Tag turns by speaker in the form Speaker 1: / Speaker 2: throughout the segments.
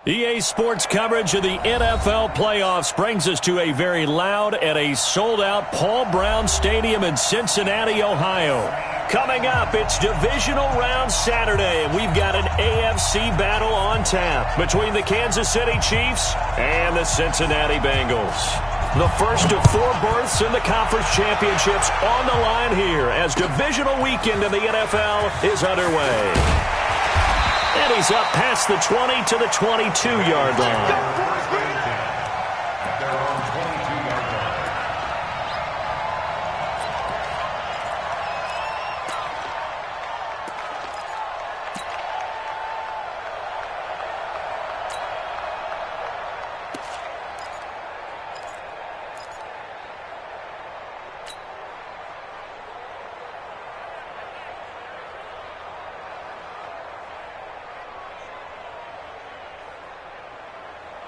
Speaker 1: EA Sports coverage of the NFL playoffs brings us to a very loud and a sold-out Paul Brown Stadium in Cincinnati, Ohio. Coming up, it's Divisional Round Saturday, and we've got an AFC battle on tap between the Kansas City Chiefs and the Cincinnati Bengals. The first of 4 berths in the conference championships on the line here as divisional weekend in the NFL is underway. And he's up past the 20 to the 22-yard line.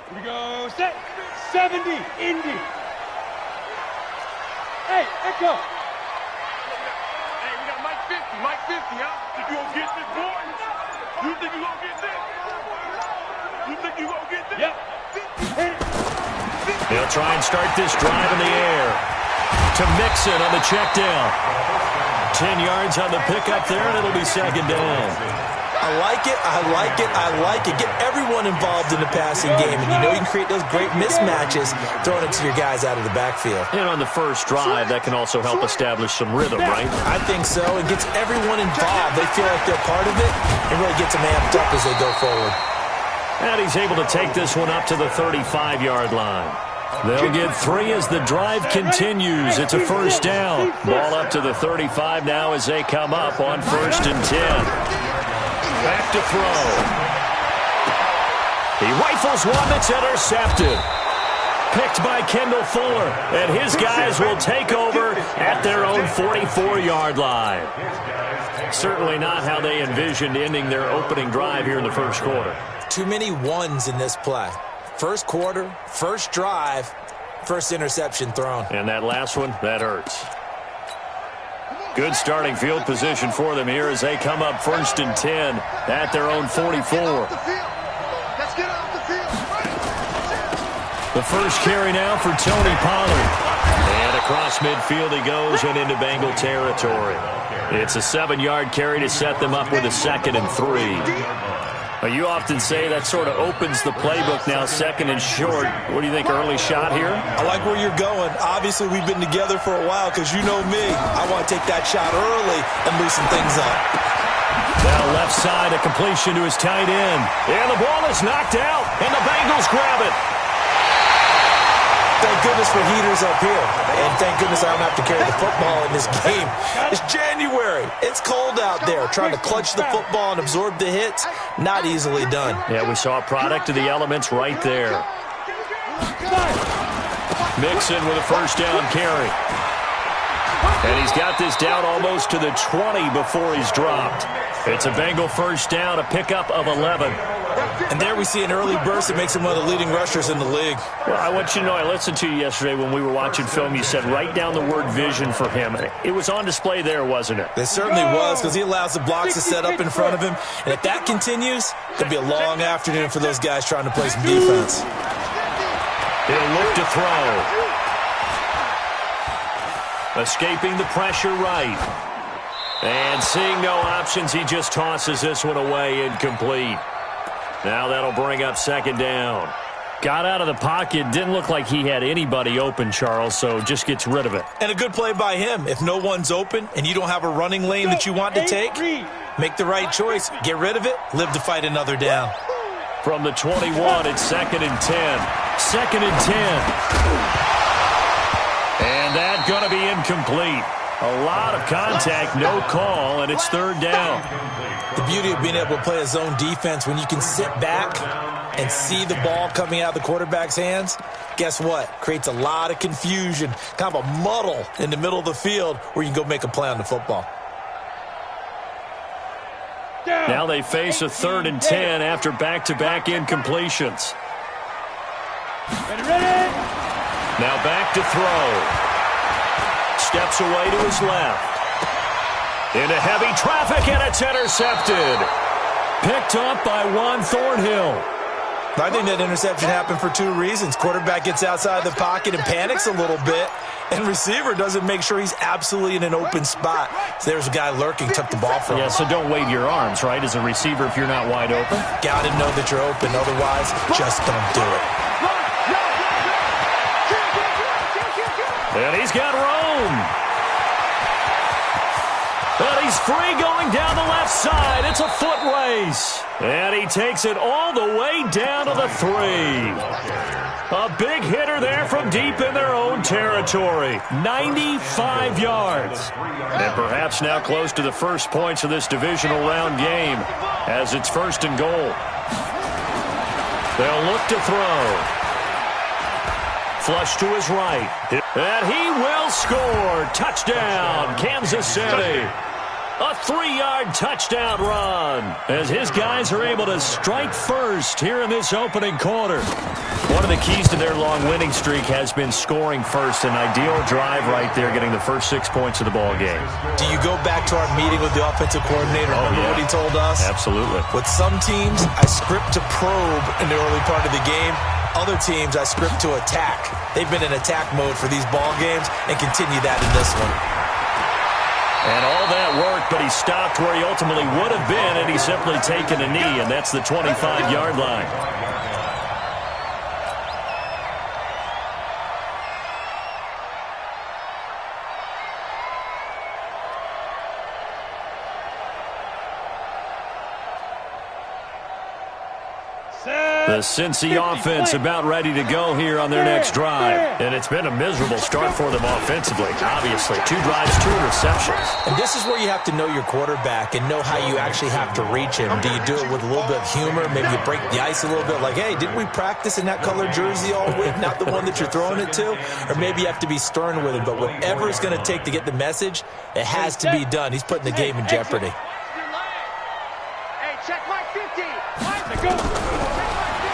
Speaker 2: Here we go, set, 70, Indy. Hey, Echo.
Speaker 3: Hey, we got Mike 50, huh? Think you gonna get this, boy? You think you gonna get this? You think you gonna get this?
Speaker 2: Yep.
Speaker 1: He'll try and start this drive in the air. To Mixon on the check down. 10 yards on the pickup there, and it'll be second down.
Speaker 4: I like it, I like it, I like it. Get everyone involved in the passing game, and you know you can create those great mismatches throwing it to your guys out of the backfield.
Speaker 1: And on the first drive, that can also help establish some rhythm, right?
Speaker 4: I think so. It gets everyone involved. They feel like they're part of it and really gets them amped up as they go forward.
Speaker 1: And he's able to take this one up to the 35-yard line. They'll get 3 as the drive continues. It's a first down. Ball up to the 35 now as they come up on 1st and 10. Back to throw. He rifles one that's intercepted. Picked by Kendall Fuller. And his guys will take over at their own 44-yard line. Certainly not how they envisioned ending their opening drive here in the first quarter.
Speaker 4: Too many ones in this play. First quarter, first drive, first interception thrown.
Speaker 1: And that last one, that hurts. Good starting field position for them here as they come up 1st and 10 at their own 44. The first carry now for Tony Pollard. And across midfield he goes and into Bengal territory. It's a 7-yard carry to set them up with a 2nd and 3. You often say that sort of opens the playbook now, 2nd and short. What do you think, early shot here?
Speaker 4: I like where you're going. Obviously, we've been together for a while because you know me. I want to take that shot early and loosen things up.
Speaker 1: Now left side, a completion to his tight end. And the ball is knocked out, and the Bengals grab it.
Speaker 4: Thank goodness for heaters up here. And thank goodness I don't have to carry the football in this game. It's January. It's cold out there. Trying to clutch the football and absorb the hits, not easily done.
Speaker 1: Yeah, we saw a product of the elements right there. Mixon with a first down carry. And he's got this down almost to the 20 before he's dropped. It's a Bengal first down, a pickup of 11.
Speaker 4: And there we see an early burst that makes him one of the leading rushers in the league.
Speaker 1: Well, I want you to know, I listened to you yesterday when we were watching film. You said write down the word vision for him. It was on display there, wasn't it?
Speaker 4: It certainly was, because he allows the blocks to set up in front of him. And if that continues, it'll be a long afternoon for those guys trying to play some defense.
Speaker 1: He'll look to throw. Escaping the pressure right. And seeing no options, he just tosses this one away, incomplete. Now that'll bring up 2nd down. Got out of the pocket, didn't look like he had anybody open, Charles, so just gets rid of it.
Speaker 4: And a good play by him. If no one's open and you don't have a running lane that you want to take, make the right choice. Get rid of it, live to fight another down.
Speaker 1: From the 21, it's 2nd and 10. 2nd and 10. And that's going to be incomplete. A lot of contact, no call, and it's 3rd down.
Speaker 4: The beauty of being able to play a zone defense when you can sit back and see the ball coming out of the quarterback's hands, guess what? Creates a lot of confusion, kind of a muddle in the middle of the field where you can go make a play on the football.
Speaker 1: Now they face a 3rd and 10 after back-to-back incompletions. Now back to throw. Steps away to his left. Into heavy traffic, and it's intercepted. Picked up by Juan Thornhill.
Speaker 4: I think that interception happened for two reasons. Quarterback gets outside the pocket and panics a little bit, and receiver doesn't make sure he's absolutely in an open spot. So there's a guy lurking, took the ball from him.
Speaker 1: Yeah, so don't wave your arms, right, as a receiver if you're not wide open.
Speaker 4: Got to know that you're open. Otherwise, just don't do it.
Speaker 1: And he's got room. And he's free going down the left side. It's a foot race. And he takes it all the way down to the 3. A big hitter there from deep in their own territory. 95 yards. And perhaps now close to the first points of this divisional round game as it's 1st and goal. They'll look to throw. Flush to his right. And he will score. Touchdown, Kansas City. A 3-yard touchdown run as his guys are able to strike first here in this opening quarter. One of the keys to their long winning streak has been scoring first. An ideal drive right there, getting the first 6 points of the ball game.
Speaker 4: Do you go back to our meeting with the offensive coordinator? Remember what he told us?
Speaker 1: Absolutely.
Speaker 4: With some teams, I script to probe in the early part of the game. Other teams, I script to attack. They've been in attack mode for these ball games and continue that in this one.
Speaker 1: And all that worked, but he stopped where he ultimately would have been, and he's simply taken a knee, and that's the 25-yard line. The Cincy offense about ready to go here on their next drive. And it's been a miserable start for them offensively, obviously. 2 drives, 2 interceptions.
Speaker 4: And this is where you have to know your quarterback and know how you actually have to reach him. Do you do it with a little bit of humor? Maybe you break the ice a little bit like, hey, didn't we practice in that colored jersey all week? Not the one that you're throwing it to? Or maybe you have to be stern with him. But whatever it's going to take to get the message, it has to be done. He's putting the game in jeopardy.
Speaker 2: Hey, check my 50.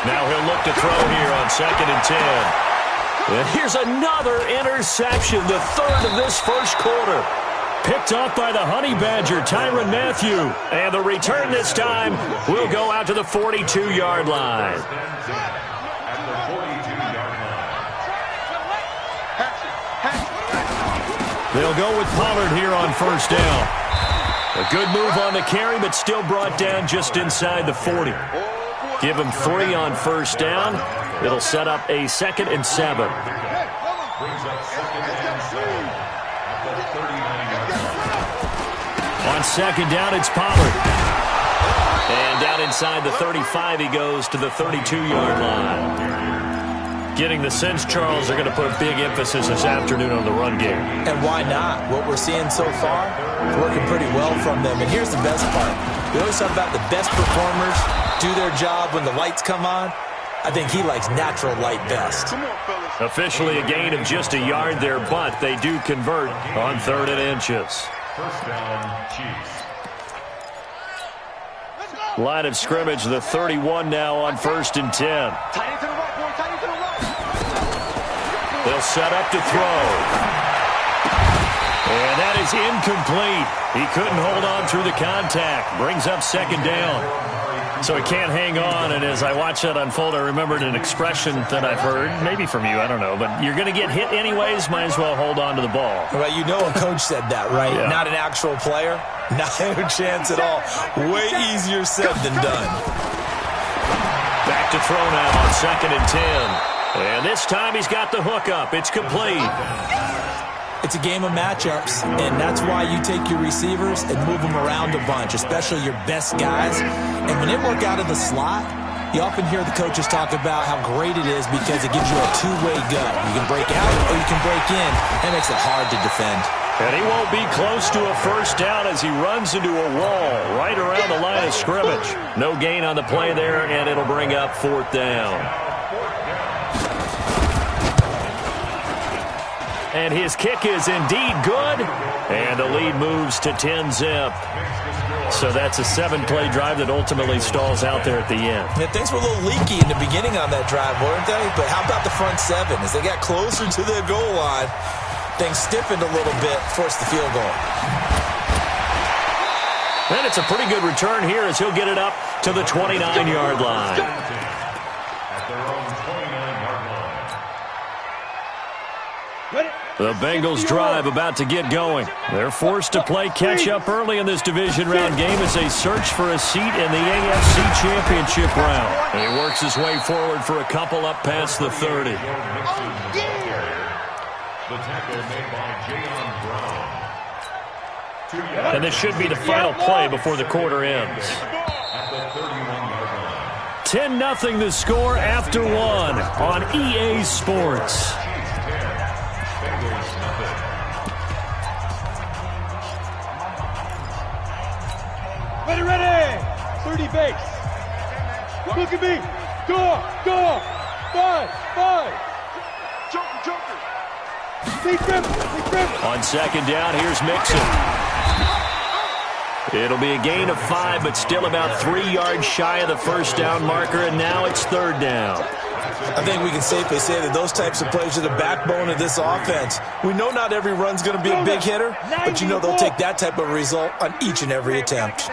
Speaker 1: Now he'll look to throw here on 2nd and 10. And here's another interception, the 3rd of this first quarter. Picked off by the Honey Badger, Tyrann Mathieu. And the return this time will go out to the 42-yard line. They'll go with Pollard here on 1st down. A good move on the carry, but still brought down just inside the 40. Give him 3 on 1st down. It'll set up a 2nd and 7. On 2nd down, it's Pollard. And down inside the 35, he goes to the 32-yard line. Getting the sense, Charles, they're going to put a big emphasis this afternoon on the run game.
Speaker 4: And why not? What we're seeing so far is working pretty well from them. And here's the best part. We always talk about the best performers do their job when the lights come on. I think he likes natural light best.
Speaker 1: Officially a gain of just a yard there, but they do convert on 3rd and inches.
Speaker 3: 1st down, Chiefs.
Speaker 1: Line of scrimmage, the 31 now on 1st and 10. They'll set up to throw. And that is incomplete. He couldn't hold on through the contact. Brings up 2nd down. So he can't hang on, and as I watch that unfold, I remembered an expression that I've heard, maybe from you, I don't know, but you're going to get hit anyways, might as well hold on to the ball.
Speaker 4: Well, you know a coach said that, right?
Speaker 1: Yeah.
Speaker 4: Not an actual player. Not a chance at all. Way easier said than done.
Speaker 1: Back to throw now on 2nd and 10. And this time he's got the hook up. It's complete.
Speaker 4: It's a game of matchups, and that's why you take your receivers and move them around a bunch, especially your best guys. And when they work out of the slot, you often hear the coaches talk about how great it is because it gives you a two-way go. You can break out or you can break in. That makes it hard to defend.
Speaker 1: And he won't be close to a 1st down as he runs into a wall right around the line of scrimmage. No gain on the play there, and it'll bring up 4th down. And his kick is indeed good. And the lead moves to 10-zip. So that's a 7-play drive that ultimately stalls out there at the end.
Speaker 4: Yeah, things were a little leaky in the beginning on that drive, weren't they? But how about the front 7? As they got closer to their goal line, things stiffened a little bit, forced the field goal.
Speaker 1: And it's a pretty good return here as he'll get it up to the 29-yard line. The Bengals drive about to get going. They're forced to play catch-up early in this division round game as they search for a seat in the AFC Championship round. He works his way forward for a couple up past the 30. And this should be the final play before the quarter ends. 10-0 the score after one on EA Sports.
Speaker 2: Ready! 30 base. Look at me. Go. 5. Joker. Take them.
Speaker 1: On second down, here's Mixon. It'll be a gain of 5, but still about 3 yards shy of the first down marker, and now it's third down.
Speaker 4: I think we can safely say that those types of plays are the backbone of this offense. We know not every run's going to be a big hitter, but you know they'll take that type of result on each and every attempt.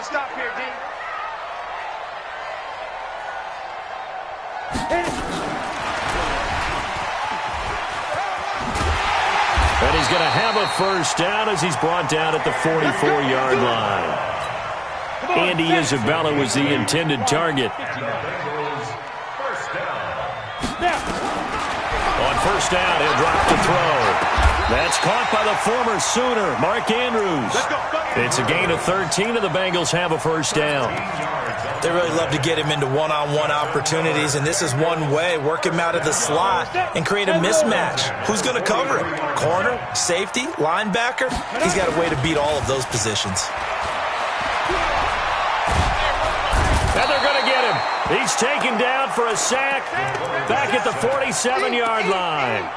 Speaker 1: And he's going to have a first down as he's brought down at the 44-yard line. Andy Isabella was the intended target. On first down, he'll drop to throw. That's caught by the former Sooner, Mark Andrews. It's a gain of 13, and the Bengals have a first down.
Speaker 4: They really love to get him into one-on-one opportunities, and this is one way. Work him out of the slot and create a mismatch. Who's going to cover him? Corner, safety, linebacker? He's got a way to beat all of those positions.
Speaker 1: And they're going to get him. He's taken down for a sack back at the 47-yard line.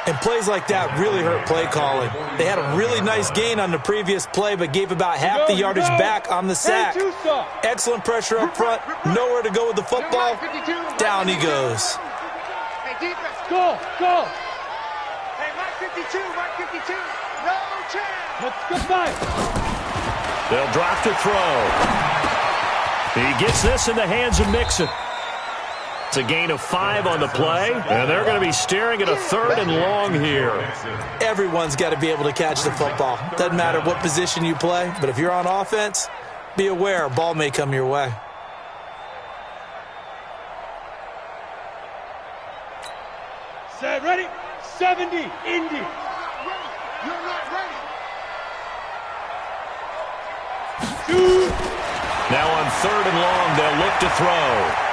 Speaker 4: And plays like that really hurt play calling. They had a really nice gain on the previous play, but gave about half the yardage back on the sack. Excellent pressure up front. Nowhere to go with the football. Down he goes.
Speaker 2: Go.
Speaker 3: Hey, Mike 52. No chance.
Speaker 2: Let's go five.
Speaker 1: They'll drop to throw. He gets this in the hands of Mixon. It's a gain of 5 on the play, and they're going to be staring at a 3rd and long here.
Speaker 4: Everyone's got to be able to catch the football. Doesn't matter what position you play, but if you're on offense, be aware a ball may come your way.
Speaker 2: Set, ready? 70, Indy.
Speaker 3: You're not ready.
Speaker 2: Shoot.
Speaker 1: Now on 3rd and long, they'll look to throw.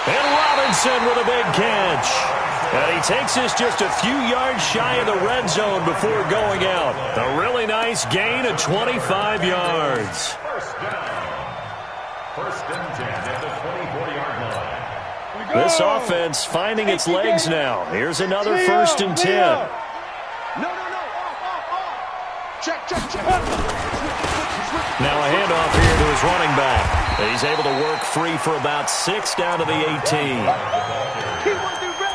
Speaker 1: And Robinson with a big catch. And he takes us just a few yards shy of the red zone before going out. A really nice gain of 25 yards.
Speaker 5: First and 10 at the 24-yard line.
Speaker 1: This offense finding its legs now. Here's another 1st and 10.
Speaker 3: No. Check.
Speaker 1: Now a handoff here to his running back. He's able to work free for about 6 down to the 18.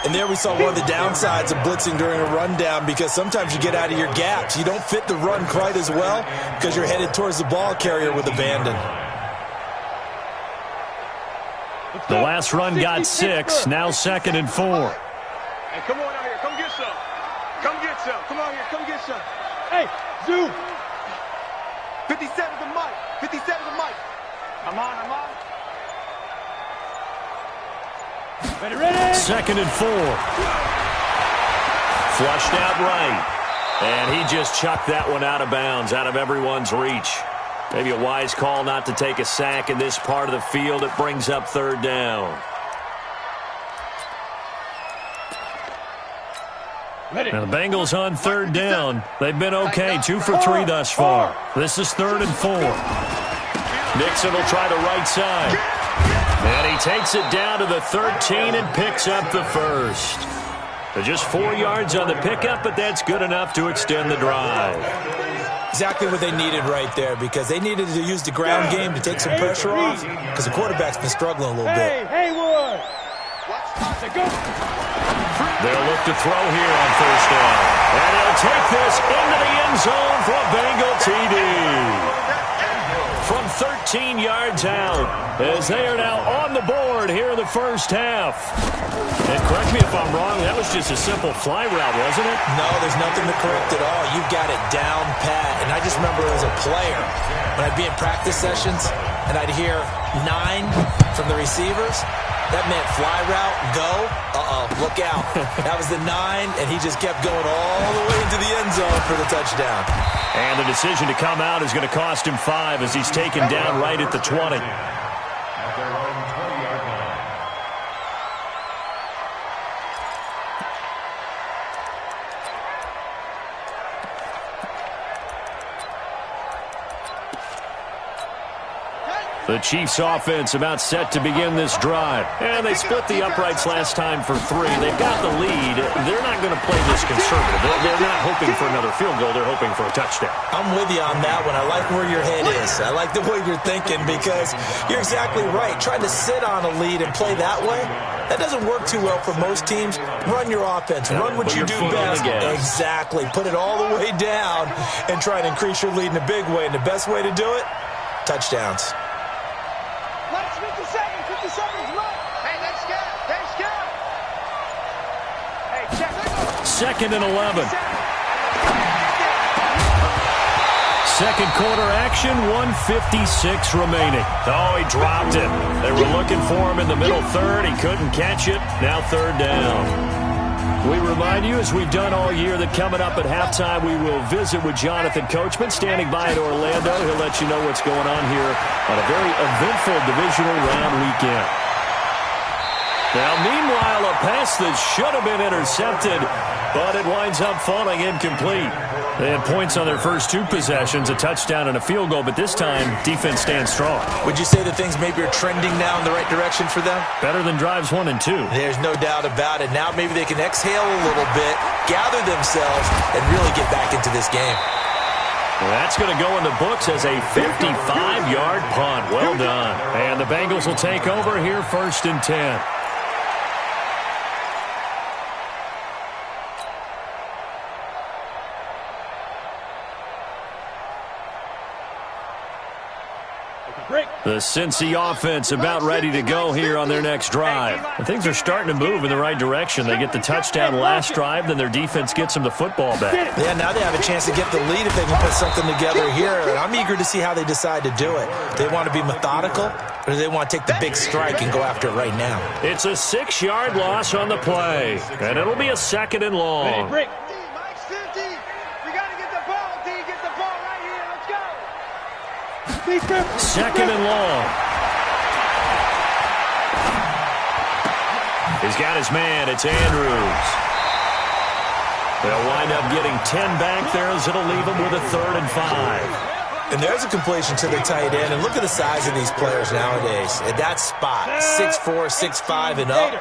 Speaker 4: And there we saw one of the downsides of blitzing during a rundown, because sometimes you get out of your gaps. You don't fit the run quite as well because you're headed towards the ball carrier with abandon.
Speaker 1: The last run got 6, now 2nd and 4.
Speaker 3: Hey, come on out here. Come get some. Come on here. Come get some.
Speaker 2: Hey, zoom.
Speaker 3: 57 to Mike. I'm on.
Speaker 2: Ready.
Speaker 1: 2nd and 4. Flushed out right. And he just chucked that one out of bounds, out of everyone's reach. Maybe a wise call not to take a sack in this part of the field. It brings up 3rd down.
Speaker 2: Ready.
Speaker 1: Now the Bengals on 3rd down. They've been okay, 2 for 3 thus far. This is 3rd and 4. Nixon will try the right side. And he takes it down to the 13 and picks up the 1st. They're just 4 yards on the pickup, but that's good enough to extend the drive.
Speaker 4: Exactly what they needed right there, because they needed to use the ground game to take some pressure off, because the quarterback's been struggling a little bit.
Speaker 2: Haywood. Go.
Speaker 1: They'll look to throw here on 1st down. And he'll take this into the end zone for a Bengal TD. from 13 yards out as they are now on the board here in the first half. And correct me if I'm wrong, that was just a simple fly route, wasn't it?
Speaker 4: No, there's nothing to correct at all. You've got it down pat. And I just remember as a player, when I'd be in practice sessions and I'd hear 9 from the receivers, that meant fly route, go, look out. That was the 9, and he just kept going all the way into the end zone for the touchdown.
Speaker 1: And the decision to come out is going to cost him 5 as he's taken down right at the 20.
Speaker 5: At their own 20-yard line.
Speaker 1: The Chiefs offense about set to begin this drive. And they split the uprights last time for 3. They've got the lead. They're not going to play this conservative. They're not hoping for another field goal. They're hoping for a touchdown.
Speaker 4: I'm with you on that one. I like where your head is. I like the way you're thinking because you're exactly right. Trying to sit on a lead and play that way, that doesn't work too well for most teams. Run your offense. Run what you do best. Exactly. Put it all the way down and try and increase your lead in a big way. And the best way to do it, touchdowns.
Speaker 2: 50 seconds left. Hey, let's go. Hey, check.
Speaker 1: 2nd and 11. Second quarter action, 1:56 remaining. Oh, he dropped it. They were looking for him in the middle third. He couldn't catch it. Now 3rd down. We remind you, as we've done all year, that coming up at halftime, we will visit with Jonathan Coachman, standing by in Orlando. He'll let you know what's going on here on a very eventful divisional round weekend. Now, meanwhile, a pass that should have been intercepted, but it winds up falling incomplete. They had points on their first 2 possessions, a touchdown and a field goal, but this time, defense stands strong.
Speaker 4: Would you say that things maybe are trending now in the right direction for them?
Speaker 1: Better than drives 1 and 2.
Speaker 4: There's no doubt about it. Now maybe they can exhale a little bit, gather themselves, and really get back into this game.
Speaker 1: Well, that's going to go in the books as a 55-yard punt. Well done. And the Bengals will take over here 1st and 10. The Cincy offense about ready to go here on their next drive. And things are starting to move in the right direction. They get the touchdown last drive, then their defense gets them the football back.
Speaker 4: Yeah, now they have a chance to get the lead if they can put something together here. And I'm eager to see how they decide to do it. They want to be methodical, or do they want to take the big strike and go after it right now?
Speaker 1: It's a 6-yard loss on the play, and it'll be a 2nd and long.
Speaker 2: Mike's 50. We got to get the ball, D. Get the ball right here. Let's go.
Speaker 1: 2nd and long. He's got his man. It's Andrews. They'll wind up getting 10 back there as it'll leave them with a 3rd and 5.
Speaker 4: And there's a completion to the tight end. And look at the size of these players nowadays. At that spot, 6'4", 6'5", and up.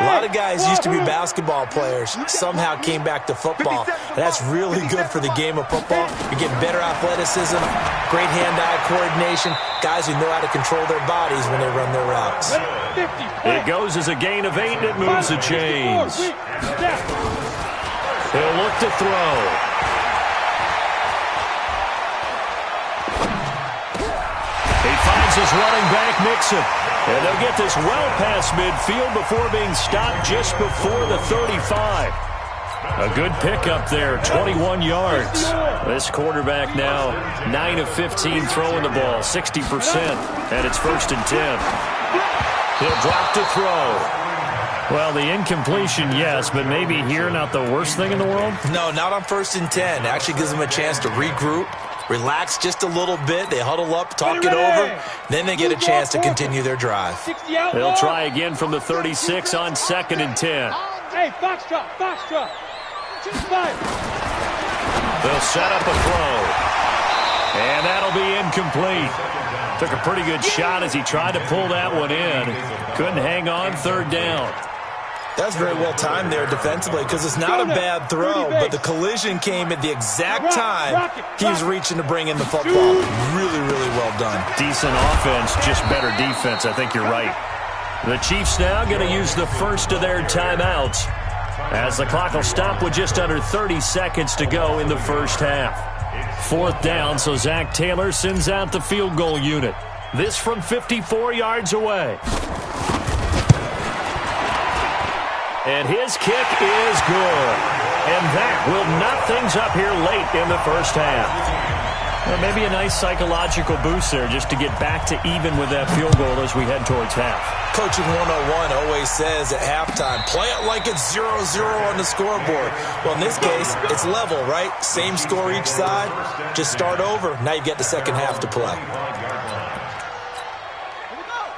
Speaker 4: A lot of guys used to be basketball players, somehow came back to football. And that's really good for the game of football. You're getting better athleticism, great hand-eye coordination, guys who know how to control their bodies when they run their routes.
Speaker 1: It goes as a gain of 8, and it moves the chains. He'll look to throw. He finds his running back, Mixon. And they'll get this well past midfield before being stopped just before the 35. A good pickup there, 21 yards. This quarterback now 9 of 15 throwing the ball, 60%. And it's 1st and 10. He'll drop to throw. Well, the incompletion, yes, but maybe here not the worst thing in the world?
Speaker 4: No, not on 1st and 10. It actually gives them a chance to regroup, relax just a little bit. They huddle up, talk it over. Then they get a chance to continue their drive.
Speaker 1: They'll try again from the 36 on 2nd and 10.
Speaker 2: Hey, Foxtrot.
Speaker 1: They'll set up a throw. And that'll be incomplete. Took a pretty good shot as he tried to pull that one in. Couldn't hang on, 3rd down.
Speaker 4: That's very well timed there defensively because it's not a bad throw, but the collision came at the exact time he was reaching to bring in the football. Really, really well done.
Speaker 1: Decent offense, just better defense. I think you're right. The Chiefs now going to use the first of their timeouts as the clock will stop with just under 30 seconds to go in the first half. 4th down, so Zach Taylor sends out the field goal unit. This from 54 yards away. And his kick is good. And that will knock things up here late in the first half. Well, maybe a nice psychological boost there just to get back to even with that field goal as we head towards half.
Speaker 4: Coaching 101 always says at halftime, play it like it's 0-0 on the scoreboard. Well, in this case, it's level, right? Same score each side. Just start over. Now you get the second half to play.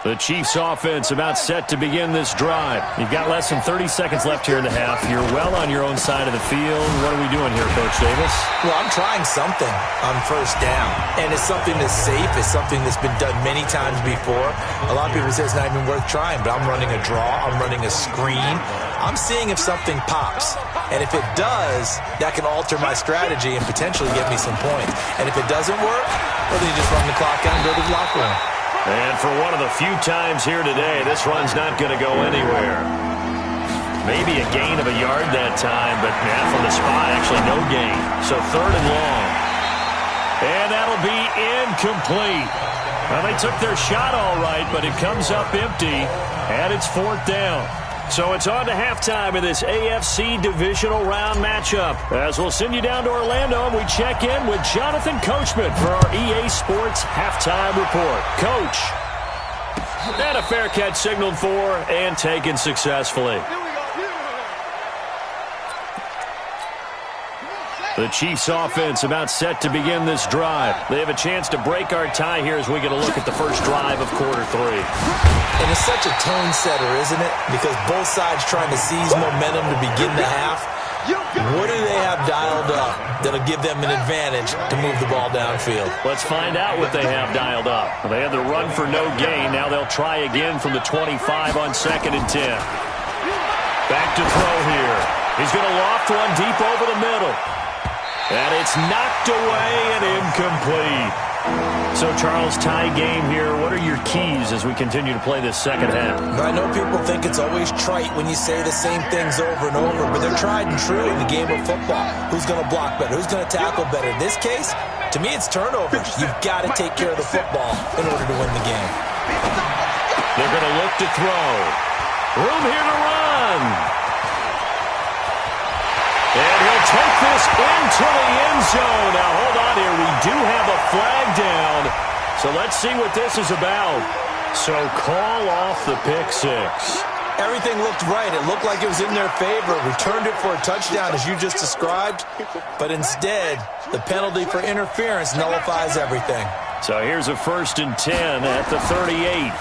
Speaker 1: The Chiefs offense about set to begin this drive. You've got less than 30 seconds left here in the half. You're well on your own side of the field. What are we doing here, Coach Davis?
Speaker 4: Well, I'm trying something on first down. And it's something that's safe. It's something that's been done many times before. A lot of people say it's not even worth trying, but I'm running a draw. I'm running a screen. I'm seeing if something pops. And if it does, that can alter my strategy and potentially get me some points. And if it doesn't work, well, then you just run the clock out and go to the locker room.
Speaker 1: And for one of the few times here today, this run's not going to go anywhere. Maybe a gain of a yard that time, but from the spot, actually no gain. So 3rd and long. And that'll be incomplete. Well, they took their shot all right, but it comes up empty, and it's 4th down. So it's on to halftime in this AFC divisional round matchup. As we'll send you down to Orlando, and we check in with Jonathan Coachman for our EA Sports halftime report. Coach. And a fair catch signaled for and taken successfully. The Chiefs offense about set to begin this drive. They have a chance to break our tie here as we get a look at the first drive of quarter 3.
Speaker 4: And it's such a tone setter, isn't it? Because both sides trying to seize momentum to begin the half. What do they have dialed up that'll give them an advantage to move the ball downfield?
Speaker 1: Let's find out what they have dialed up. They had the run for no gain. Now they'll try again from the 25 on 2nd and 10. Back to throw here. He's going to loft one deep over the middle. And it's knocked away and incomplete. So, Charles, tie game here. What are your keys as we continue to play this second half?
Speaker 4: I know people think it's always trite when you say the same things over and over, but they're tried and true in the game of football. Who's going to block better? Who's going to tackle better? In this case, to me, it's turnovers. You've got to take care of the football in order to win the game.
Speaker 1: They're going to look to throw. Room here to run. And he'll take this into the end zone. Now, hold on here. We do have a flag down. So let's see what this is about. So call off the pick 6.
Speaker 4: Everything looked right. It looked like it was in their favor. Returned it for a touchdown, as you just described. But instead, the penalty for interference nullifies everything.
Speaker 1: So here's a 1st and 10 at the 38.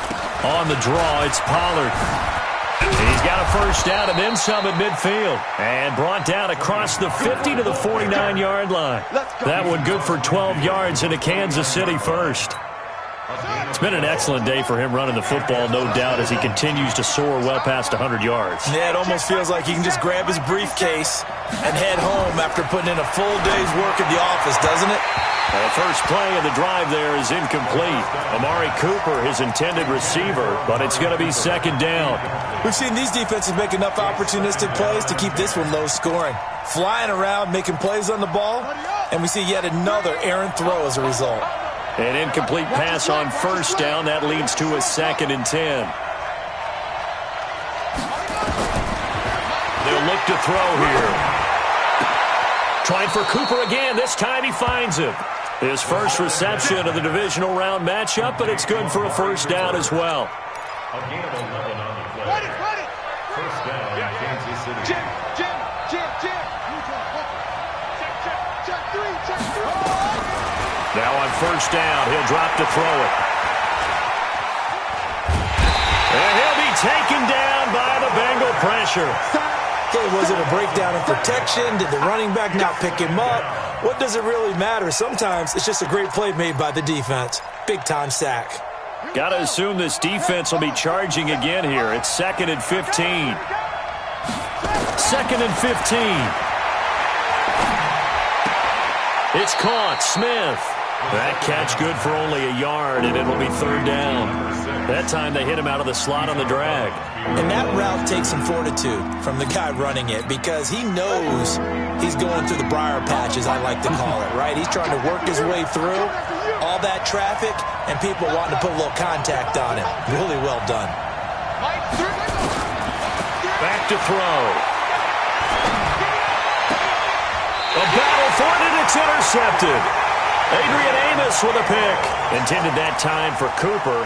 Speaker 1: On the draw, it's Pollard. He's got a first down and then some at midfield. And brought down across the 50 to the 49-yard line. That one good for 12 yards into Kansas City first. It's been an excellent day for him running the football, no doubt, as he continues to soar well past 100 yards.
Speaker 4: Yeah, it almost feels like he can just grab his briefcase and head home after putting in a full day's work at the office, doesn't it?
Speaker 1: The first play of the drive there is incomplete. Amari Cooper, his intended receiver, but it's going to be 2nd down.
Speaker 4: We've seen these defenses make enough opportunistic plays to keep this one low scoring. Flying around, making plays on the ball, and we see yet another errant throw as a result.
Speaker 1: An incomplete pass on first down. That leads to a 2nd and 10. They'll look to throw here. Trying for Cooper again. This time he finds him. His first reception of the divisional round matchup, but it's good for a first down as well.
Speaker 5: Again, 11 on the play. First down, Kansas City.
Speaker 2: Jim. Check 3.
Speaker 1: Now on first down, he'll drop to throw it. And he'll be taken down by the Bengal pressure.
Speaker 4: Okay, was it a breakdown in protection? Did the running back not pick him up? What does it really matter? Sometimes it's just a great play made by the defense. Big-time sack.
Speaker 1: Got to assume this defense will be charging again here. It's 2nd and 15. 2nd and 15. It's caught. Smith. That catch good for only a yard, and it'll be 3rd down. That time they hit him out of the slot on the drag.
Speaker 4: And that route takes some fortitude from the guy running it because he knows he's going through the briar patch, as I like to call it, right? He's trying to work his way through all that traffic and people wanting to put a little contact on him. Really well done.
Speaker 1: Back to throw. A battle for it, and it's intercepted. Adrian Amos with a pick. Intended that time for Cooper.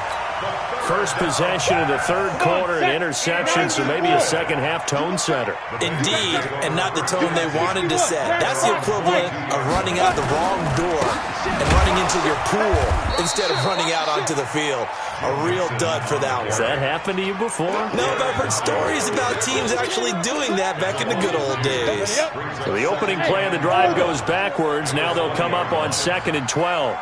Speaker 1: First possession of the third quarter, an interception, so maybe a second-half tone setter.
Speaker 4: Indeed, and not the tone they wanted to set. That's the equivalent of running out the wrong door and running into your pool instead of running out onto the field. A real dud for that one.
Speaker 1: Has that happened to you before?
Speaker 4: No, but I've heard stories about teams actually doing that back in the good old days.
Speaker 1: So the opening play of the drive goes backwards. Now they'll come up on 2nd and 12.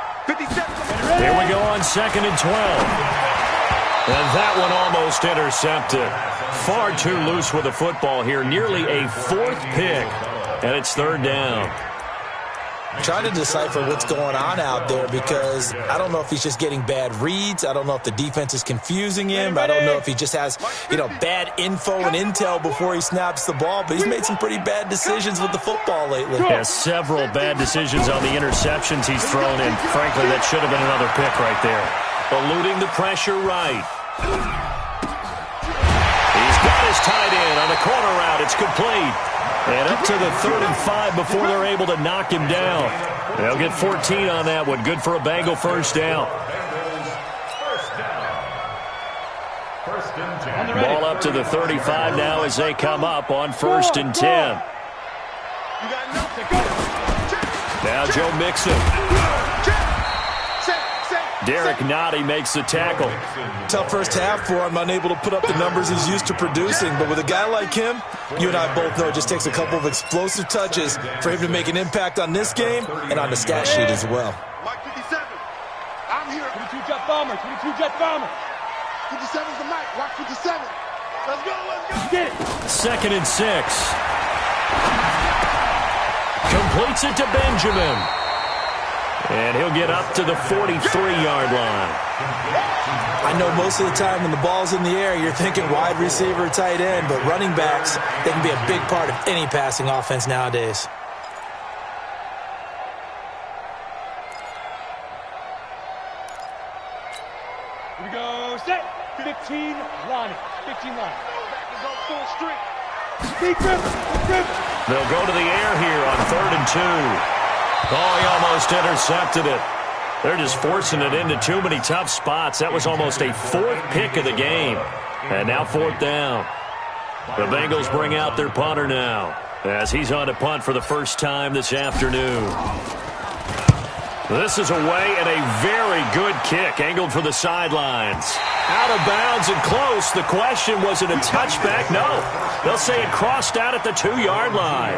Speaker 1: Here we go on 2nd and 12. And that one almost intercepted. Far too loose with the football here. Nearly a 4th pick. And it's 3rd down.
Speaker 4: Trying to decipher what's going on out there because I don't know if he's just getting bad reads. I don't know if the defense is confusing him. I don't know if he just has, bad info and intel before he snaps the ball. But he's made some pretty bad decisions with the football lately.
Speaker 1: Has several bad decisions on the interceptions he's thrown in. Frankly, that should have been another pick right there. Eluding the pressure right. He's got his tight end on the corner route. It's complete. And up to the 35 before they're able to knock him down. They'll get 14 on that one. Good for a Bengal first down. Ball up to the 35 now as they come up on 1st and 10. Now Joe Mixon. Derek Nottie makes the tackle.
Speaker 4: Tough first half for him, unable to put up the numbers he's used to producing. But with a guy like him, you and I both know it just takes a couple of explosive touches for him to make an impact on this game and on the stat sheet as well.
Speaker 2: Mike 57. I'm here.
Speaker 6: 22 jet bomber. 22 jet bomber.
Speaker 2: 57's the mic. Watch 57. Let's go. Let's go.
Speaker 6: Get it.
Speaker 1: 2nd and 6. Completes it to Benjamin. And he'll get up to the 43-yard line.
Speaker 4: I know most of the time when the ball's in the air, you're thinking wide receiver, tight end, but running backs, they can be a big part of any passing offense nowadays.
Speaker 6: Here we go. Set. 15 line. 15 line.
Speaker 2: Go full street.
Speaker 6: Deep river.
Speaker 1: They'll go to the air here on 3rd and 2. Oh, he almost intercepted it. They're just forcing it into too many tough spots. That was almost a 4th pick of the game. And now 4th down. The Bengals bring out their punter now as he's on to punt for the first time this afternoon. This is away and a very good kick angled for the sidelines. Out of bounds and close. The question, was it a touchback? No. They'll say it crossed out at the 2-yard line.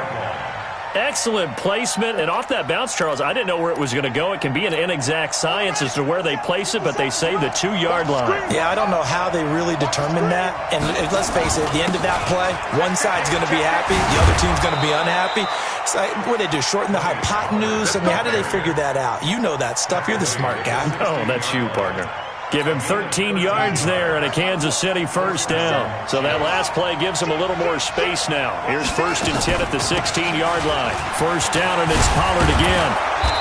Speaker 1: Excellent placement, and off that bounce, Charles, I didn't know where it was going to go. It can be an inexact science as to where they place it, but they say the 2-yard line.
Speaker 4: Yeah, I don't know how they really determine that. And let's face it, at the end of that play, one side's going to be happy, the other team's going to be unhappy. So what do they do, shorten the hypotenuse? I mean, how do they figure that out? You know that stuff. You're the smart guy.
Speaker 1: Oh, that's you, partner. Give him 13 yards there and a Kansas City first down. So that last play gives him a little more space now. Here's 1st and 10 at the 16-yard line. First down, and it's Pollard again.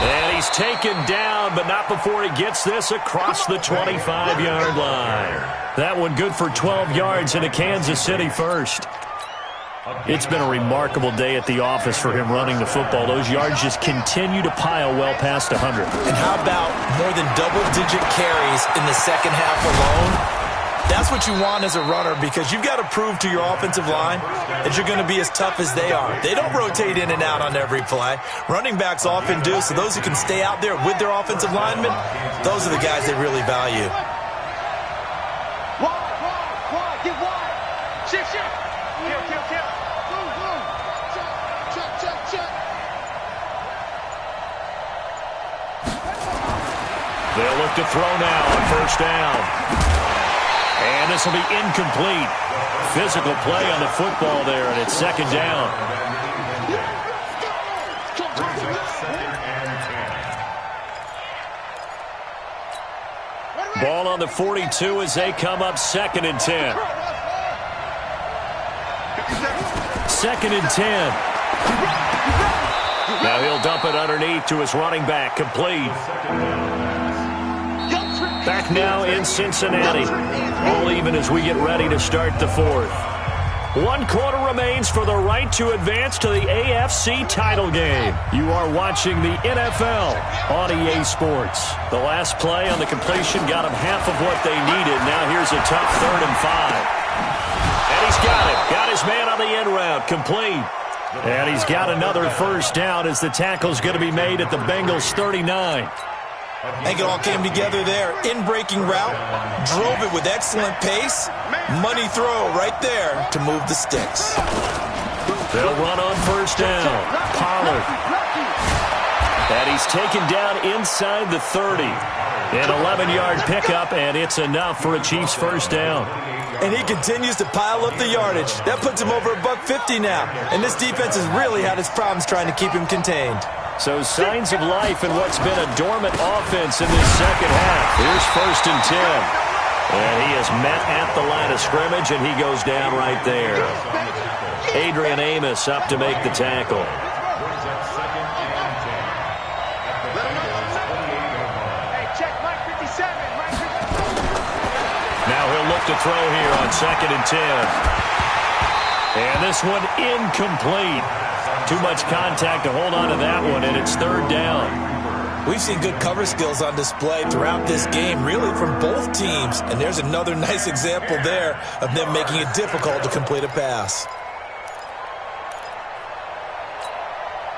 Speaker 1: And he's taken down, but not before he gets this across the 25-yard line. That one good for 12 yards and a Kansas City first. It's been a remarkable day at the office for him running the football. Those yards just continue to pile well past 100.
Speaker 4: And how about more than double-digit carries in the second half alone? That's what you want as a runner because you've got to prove to your offensive line that you're going to be as tough as they are. They don't rotate in and out on every play. Running backs often do, so those who can stay out there with their offensive linemen, those are the guys they really value.
Speaker 2: Wide, get wide. Shift. Kill. Check.
Speaker 1: They'll look to throw now on first down. And this will be incomplete. Physical play on the football there, and it's 2nd down. Ball on the 42 as they come up 2nd and 10. 2nd and 10. Now he'll dump it underneath to his running back. Complete. Back now in Cincinnati. All even as we get ready to start the fourth. 1 quarter remains for the right to advance to the AFC title game. You are watching the NFL on EA Sports. The last play on the completion got him half of what they needed. Now here's a tough 3rd and 5. And he's got it. Got his man on the end route. Complete. And he's got another first down as the tackle's going to be made at the Bengals 39.
Speaker 4: I think it all came together there. In-breaking route, drove it with excellent pace. Money throw right there to move the sticks.
Speaker 1: They'll run on first down. Pollard. And he's taken down inside the 30. An 11-yard pickup, and it's enough for a Chiefs first down.
Speaker 4: And he continues to pile up the yardage. That puts him over $150 now. And this defense has really had its problems trying to keep him contained.
Speaker 1: So signs of life in what's been a dormant offense in this second half. Here's 1st and 10. And he is met at the line of scrimmage, and he goes down right there. Adrian Amos up to make the tackle. Now he'll look to throw here on 2nd and 10. And this one incomplete. Too much contact to hold on to that one, and it's 3rd down.
Speaker 4: We've seen good cover skills on display throughout this game, really from both teams. And there's another nice example there of them making it difficult to complete a pass.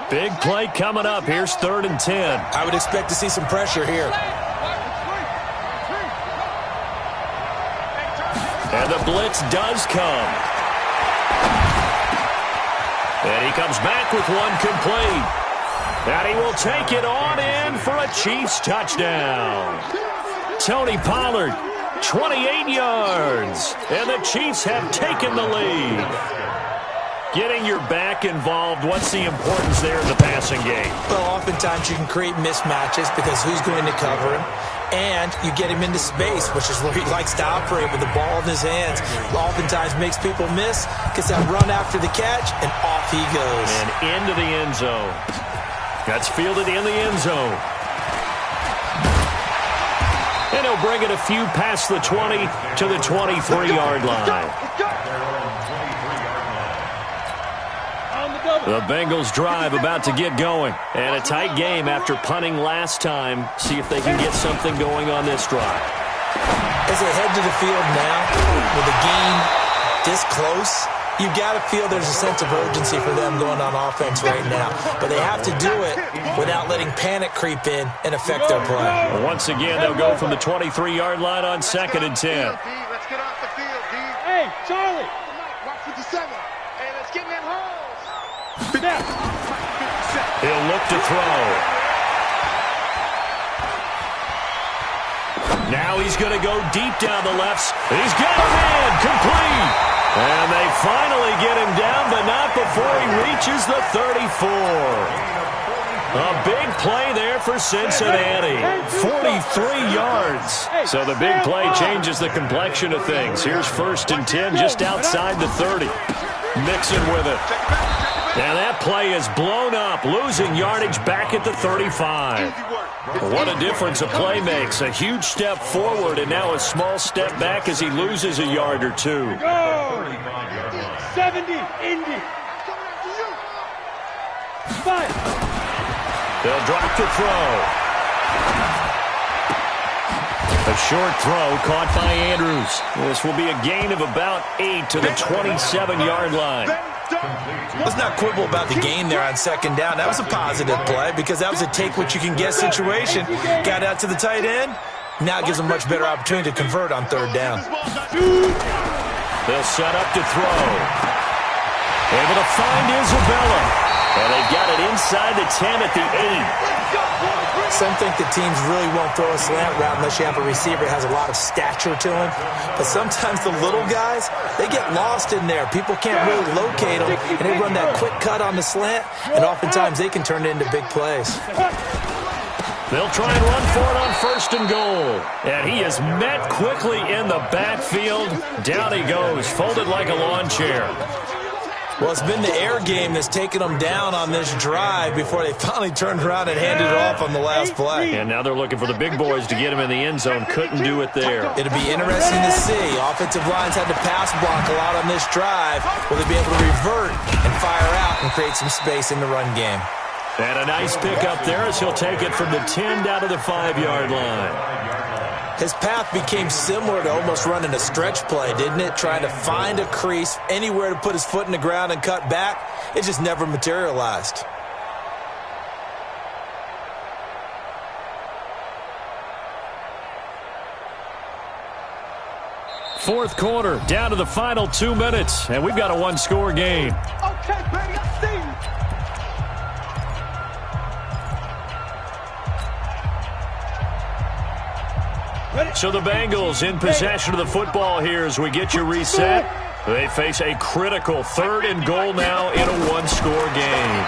Speaker 1: Big play coming up. Here's 3rd and 10.
Speaker 4: I would expect to see some pressure here.
Speaker 1: And the blitz does come. And he comes back with one complete. And he will take it on in for a Chiefs touchdown. Tony Pollard, 28 yards. And the Chiefs have taken the lead. Getting your back involved, what's the importance there in the passing game?
Speaker 4: Well, oftentimes you can create mismatches because who's going to cover him? And you get him into space, which is where he likes to operate with the ball in his hands. Oftentimes makes people miss, gets that run after the catch, and off he goes.
Speaker 1: And into the end zone. That's fielded in the end zone. And he'll bring it a few past the 20 to the 23-yard line. The Bengals drive about to get going. And a tight game after punting last time. See if they can get something going on this drive.
Speaker 4: As they head to the field now, with the game this close, you got to feel there's a sense of urgency for them going on offense right now. But they have to do it without letting panic creep in and affect their play.
Speaker 1: Once again, they'll go from the 23-yard line on 2nd and 10.
Speaker 2: Let's get off the field, D.
Speaker 6: Hey, Charlie.
Speaker 2: Watch 57. Hey, let's get in them holes.
Speaker 1: He'll look to throw. Now he's going to go deep down the left. He's got a man complete. And they finally get him down, but not before he reaches the 34. A big play there for Cincinnati. 43 yards. So the big play changes the complexion of things. Here's 1st and 10 just outside the 30. Mixon with it. And that play is blown up, losing yardage back at the 35. What a difference a play makes. A huge step forward and now a small step back as he loses a yard or two.
Speaker 6: Go! 70, Indy. 5.
Speaker 1: They'll drop to throw. A short throw caught by Andrews. This will be a gain of about 8 to the 27-yard line.
Speaker 4: Let's not quibble about the gain there on 2nd down. That was a positive play because that was a take-what-you-can-get situation. Got out to the tight end. Now it gives them a much better opportunity to convert on 3rd down.
Speaker 1: They'll set up to throw. Able to find Isabella. And they've got it inside the 10 at the 8.
Speaker 4: Some think that teams really won't throw a slant route unless you have a receiver that has a lot of stature to him. But sometimes the little guys, they get lost in there. People can't really locate them, and they run that quick cut on the slant, and oftentimes they can turn it into big plays.
Speaker 1: They'll try and run for it on 1st and goal. And he is met quickly in the backfield. Down he goes, folded like a lawn chair.
Speaker 4: Well, it's been the air game that's taken them down on this drive before they finally turned around and handed it off on the last play.
Speaker 1: And now they're looking for the big boys to get him in the end zone. Couldn't do it there.
Speaker 4: It'll be interesting to see. Offensive lines had to pass block a lot on this drive. Will they be able to revert and fire out and create some space in the run game?
Speaker 1: And a nice pick up there as he'll take it from the 10 down to the 5-yard line.
Speaker 4: His path became similar to almost running a stretch play, didn't it? Trying to find a crease, anywhere to put his foot in the ground and cut back. It just never materialized.
Speaker 1: Fourth quarter, down to the final 2 minutes, and we've got a one-score game.
Speaker 2: Okay, baby, I see you.
Speaker 1: So the Bengals in possession of the football here as we get you reset. They face a critical 3rd and goal now in a one-score game.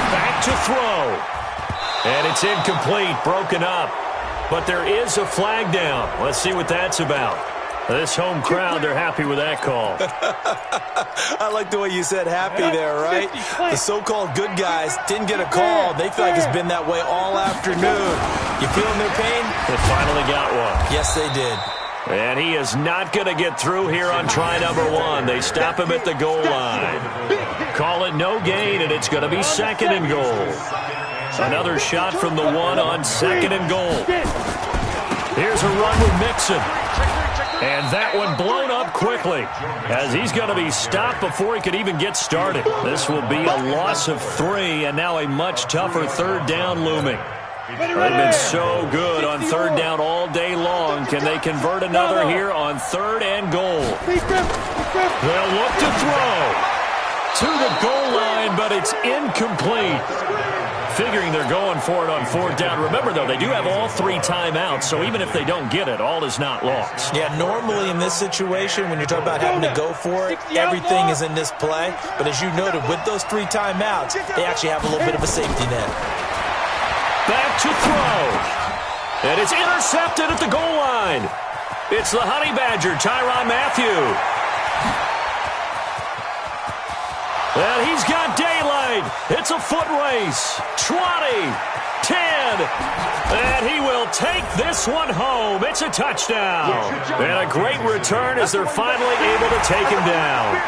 Speaker 1: Back to throw. And it's incomplete, broken up. But there is a flag down. Let's see what that's about. This home crowd, they're happy with that call.
Speaker 4: I like the way you said happy there, right? The so-called good guys didn't get a call. They feel like it's been that way all afternoon. You feeling their pain?
Speaker 1: They finally got one.
Speaker 4: Yes, they did.
Speaker 1: And he is not going to get through here on try number 1. They stop him at the goal line. Call it no gain, and it's going to be 2nd and goal. Another shot from the 1 on 2nd and goal. Here's a run with Mixon. And that one blown up quickly as he's going to be stopped before he could even get started. This will be a loss of 3 and now a much tougher 3rd down looming. They've been so good on 3rd down all day long. Can they convert another here on 3rd and goal? They'll look to throw to the goal line, but it's incomplete. Figuring they're going for it on 4th down. Remember, though, they do have all 3 timeouts, so even if they don't get it, all is not lost.
Speaker 4: Yeah, normally in this situation, when you're talking about having to go for it, everything is in this play. But as you noted, with those 3 timeouts, they actually have a little bit of a safety net.
Speaker 1: Back to throw. And it's intercepted at the goal line. It's the Honey Badger, Tyrann Mathieu. And he's got daylight. It's a foot race. 20, 10, and he will take this one home. It's a touchdown. And a great return as they're finally able to take him down.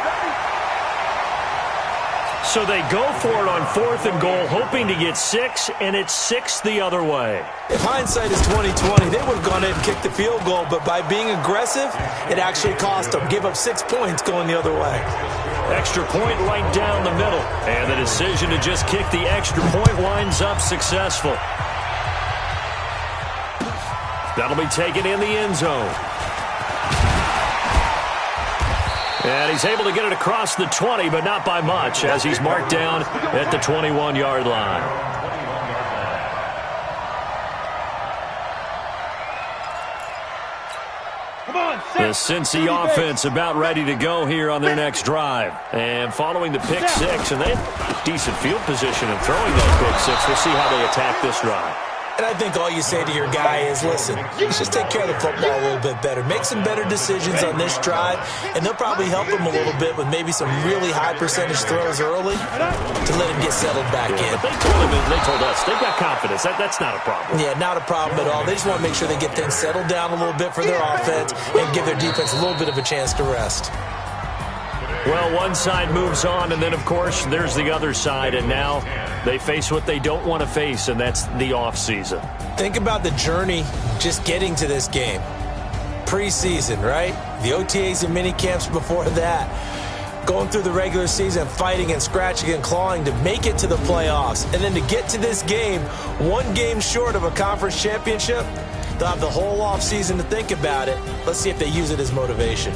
Speaker 1: So they go for it on 4th and goal, hoping to get 6, and it's 6 the other way.
Speaker 4: If hindsight is 20/20, they would have gone ahead and kicked the field goal, but by being aggressive, it actually cost them. Give up 6 points going the other way.
Speaker 1: Extra point right down the middle. And the decision to just kick the extra point winds up successful. That'll be taken in the end zone. And he's able to get it across the 20, but not by much, as he's marked down at the 21-yard line. The Cincy offense about ready to go here on their next drive. And following the pick 6, and they have decent field position in throwing that pick 6. We'll see how they attack this drive.
Speaker 4: And I think all you say to your guy is, listen, let's just take care of the football a little bit better. Make some better decisions on this drive, and they'll probably help him a little bit with maybe some really high percentage throws early to let him get settled back in.
Speaker 1: But they told him, and they told us, they've got confidence. That's not a problem.
Speaker 4: Yeah, not a problem at all. They just want to make sure they get things settled down a little bit for their offense and give their defense a little bit of a chance to rest.
Speaker 1: Well, one side moves on, and then, of course, there's the other side, and now they face what they don't want to face, and that's the offseason.
Speaker 4: Think about the journey just getting to this game. Preseason, right? The OTAs and mini camps before that. Going through the regular season, fighting and scratching and clawing to make it to the playoffs. And then to get to this game, 1 game short of a conference championship, they'll have the whole offseason to think about it. Let's see if they use it as motivation.